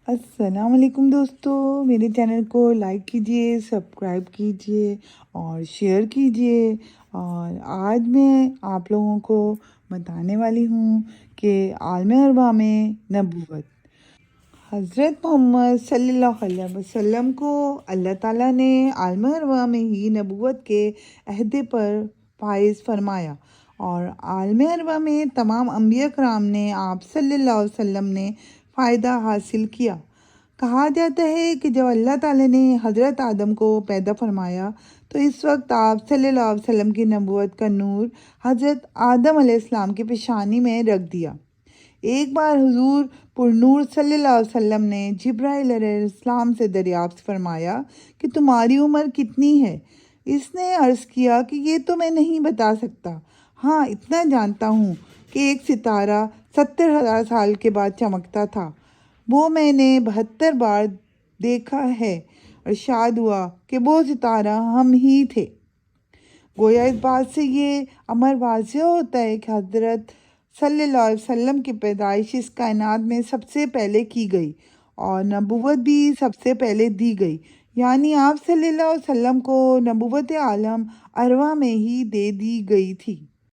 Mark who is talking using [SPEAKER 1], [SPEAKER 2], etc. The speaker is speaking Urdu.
[SPEAKER 1] السلام علیکم دوستو، میرے چینل کو لائک کیجئے، سبسکرائب کیجئے اور شیئر کیجئے۔ اور آج میں آپ لوگوں کو بتانے والی ہوں کہ عالم اربع میں نبوت۔ حضرت محمد صلی اللہ علیہ وسلم کو اللہ تعالیٰ نے عالم اربع میں ہی نبوت کے عہدے پر فائز فرمایا، اور عالم اربع میں تمام انبیاء کرام نے آپ صلی اللہ علیہ وسلم نے فائدہ حاصل کیا۔ کہا جاتا ہے کہ جب اللہ تعالیٰ نے حضرت آدم کو پیدا فرمایا تو اس وقت آپ صلی اللہ علیہ وسلم کی نبوت کا نور حضرت آدم علیہ السلام کی پیشانی میں رکھ دیا۔ ایک بار حضور پر نور صلی اللہ علیہ وسلم نے جبرائیل علیہ السلام سے دریافت فرمایا کہ تمہاری عمر کتنی ہے؟ اس نے عرض کیا کہ یہ تو میں نہیں بتا سکتا، ہاں اتنا جانتا ہوں کہ ایک ستارہ 70,000 سال کے بعد چمکتا تھا، وہ میں نے 72 بار دیکھا ہے، ارشاد ہوا کہ وہ ستارہ ہم ہی تھے۔ گویا اس بات سے یہ امر واضح ہوتا ہے کہ حضرت صلی اللہ علیہ وسلم کی پیدائش اس کائنات میں سب سے پہلے کی گئی اور نبوت بھی سب سے پہلے دی گئی، یعنی آپ صلی اللہ علیہ وسلم کو نبوت عالم ارواح میں ہی دے دی گئی تھی۔